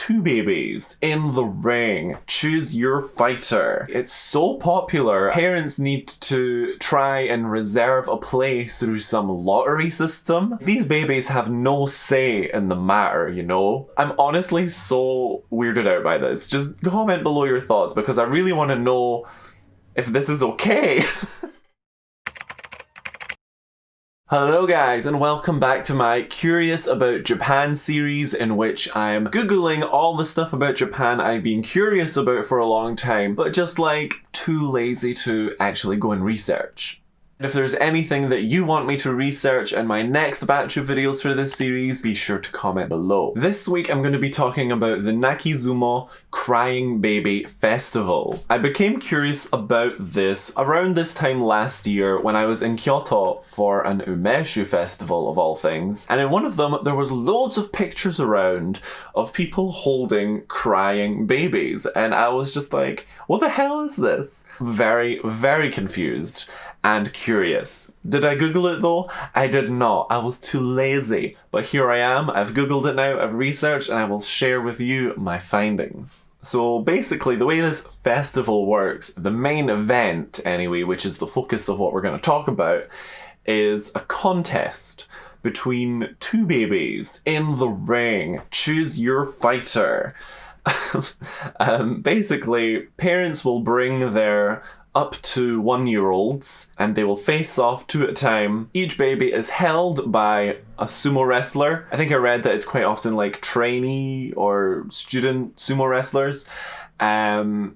two babies in the ring. Choose your fighter. It's so popular, parents need to try and reserve a place through some lottery system. These babies have no say in the matter, you know? I'm honestly so weirded out by this. Just comment below your thoughts because I really want to know if this is okay. Hello guys, and welcome back to my Curious About Japan series, in which I'm Googling all the stuff about Japan I've been curious about for a long time, but just like too lazy to actually go and research. If there's anything that you want me to research in my next batch of videos for this series, be sure to comment below. This week I'm going to be talking about the Nakizumo Crying Baby Festival. I became curious about this around this time last year when I was in Kyoto for an umeshu festival of all things, and in one of them there was loads of pictures around of people holding crying babies, and I was just like, what the hell is this? Very, very confused and curious. Did I Google it though? I did not. I was too lazy. But here I am, I've Googled it now, I've researched, and I will share with you my findings. So basically, the way this festival works, the main event anyway, which is the focus of what we're going to talk about, is a contest between two babies in the ring. Choose your fighter. Basically, parents will bring their up to 1-year-olds and they will face off two at a time. Each baby is held by a sumo wrestler. I think I read that it's quite often like trainee or student sumo wrestlers. And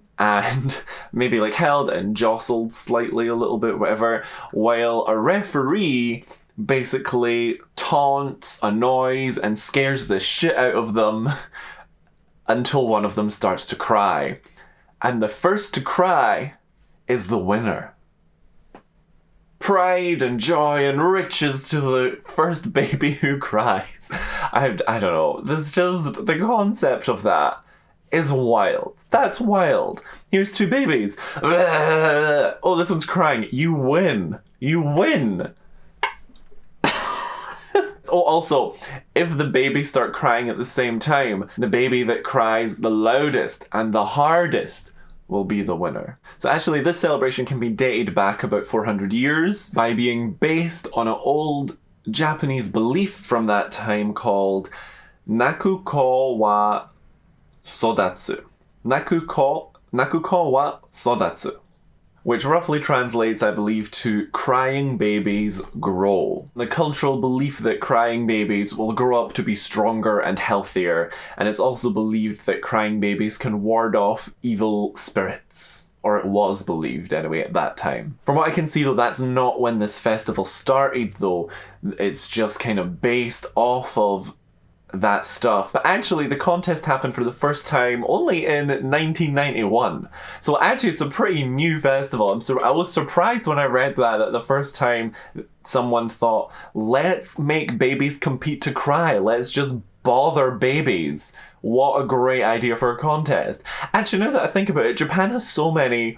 maybe like held and jostled slightly a little bit, whatever, while a referee basically taunts, annoys, and scares the shit out of them until one of them starts to cry. And the first to cry is the winner. Pride and joy and riches to the first baby who cries. I don't know. There's just the concept of that is wild. That's wild. Here's two babies. Oh, this one's crying. You win. You win. Oh, also, if the babies start crying at the same time, the baby that cries the loudest and the hardest will be the winner. So actually, this celebration can be dated back about 400 years by being based on an old Japanese belief from that time called Nakuko wa Sodatsu. Nakuko wa Sodatsu, which roughly translates, I believe, to crying babies grow. The cultural belief that crying babies will grow up to be stronger and healthier, and it's also believed that crying babies can ward off evil spirits. Or it was believed anyway at that time. From what I can see though, that's not when this festival started though. It's just kind of based off of that stuff. But actually, the contest happened for the first time only in 1991. So actually, it's a pretty new festival. I was surprised when I read that the first time someone thought, let's make babies compete to cry. Let's just bother babies. What a great idea for a contest. Actually, now that I think about it, Japan has so many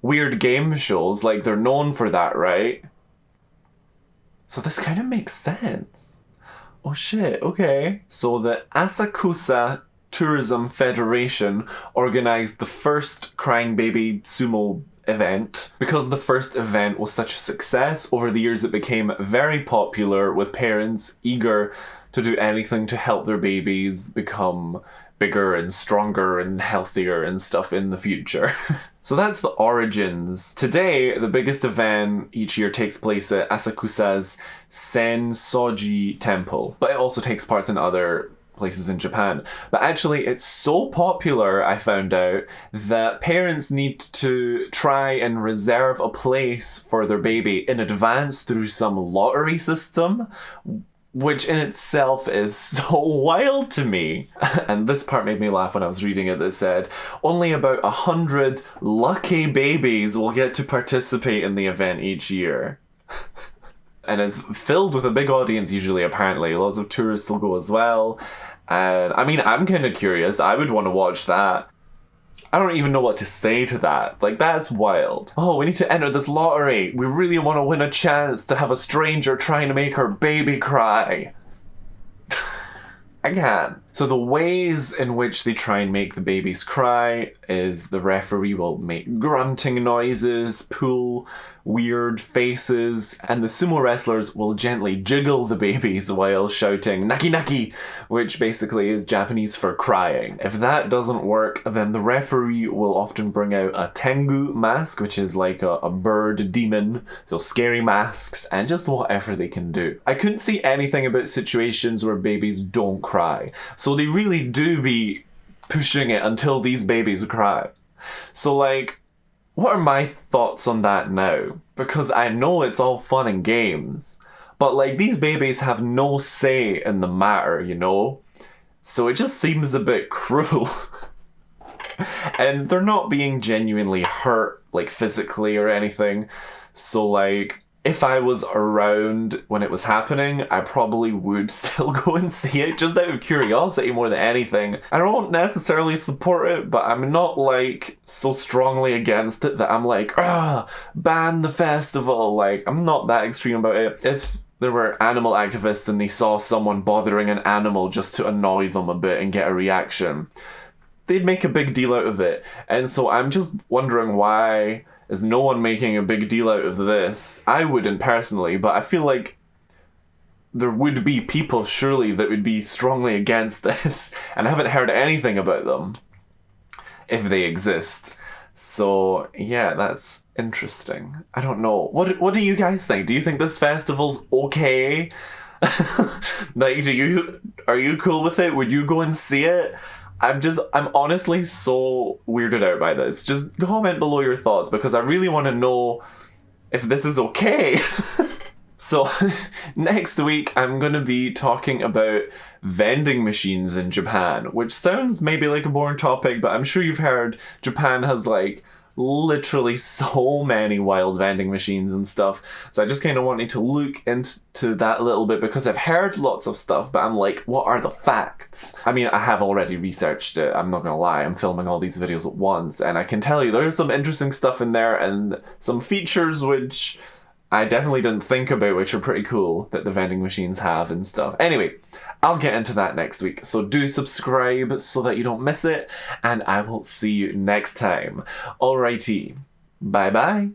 weird game shows. Like, they're known for that, right? So this kind of makes sense. Oh shit, okay. So the Asakusa Tourism Federation organized the first crying baby sumo event. Because the first event was such a success, over the years it became very popular, with parents eager to do anything to help their babies become bigger and stronger and healthier and stuff in the future. So that's the origins. Today, the biggest event each year takes place at Asakusa's Sensoji Temple, but it also takes part in other places in Japan. But actually, it's so popular, I found out, that parents need to try and reserve a place for their baby in advance through some lottery system, which in itself is so wild to me. And this part made me laugh when I was reading it. That said, only about 100 lucky babies will get to participate in the event each year. And it's filled with a big audience usually, apparently. Lots of tourists will go as well. And I mean, I'm kind of curious. I would want to watch that. I don't even know what to say to that. Like, that's wild. Oh, we need to enter this lottery. We really want to win a chance to have a stranger trying to make her baby cry. I can't. So the ways in which they try and make the babies cry is the referee will make grunting noises, pull weird faces, and the sumo wrestlers will gently jiggle the babies while shouting "Naki Naki," which basically is Japanese for crying. If that doesn't work, then the referee will often bring out a tengu mask, which is like a bird demon, so scary masks, and just whatever they can do. I couldn't see anything about situations where babies don't cry, so they really do be pushing it until these babies cry. So like, what are my thoughts on that now? Because I know it's all fun and games, but like these babies have no say in the matter, you know? So it just seems a bit cruel. And they're not being genuinely hurt, like physically or anything. So like, if I was around when it was happening, I probably would still go and see it, just out of curiosity more than anything. I don't necessarily support it, but I'm not like so strongly against it that I'm like, ban the festival. Like, I'm not that extreme about it. If there were animal activists and they saw someone bothering an animal just to annoy them a bit and get a reaction, they'd make a big deal out of it. And so I'm just wondering, why is no one making a big deal out of this? I wouldn't personally, but I feel like there would be people surely that would be strongly against this, and I haven't heard anything about them, if they exist. So yeah, that's interesting. I don't know. What do you guys think? Do you think this festival's okay? Like, are you cool with it? Would you go and see it? I'm honestly so weirded out by this. Just comment below your thoughts, because I really want to know if this is okay. So next week I'm going to be talking about vending machines in Japan, which sounds maybe like a boring topic, but I'm sure you've heard Japan has like literally so many wild vending machines and stuff. So I just kind of wanted to look into that a little bit, because I've heard lots of stuff, but I'm like, what are the facts? I mean, I have already researched it, I'm not gonna lie. I'm filming all these videos at once, and I can tell you there's some interesting stuff in there and some features which I definitely didn't think about, which are pretty cool, that the vending machines have and stuff. Anyway, I'll get into that next week, so do subscribe so that you don't miss it, and I will see you next time. Alrighty, bye bye.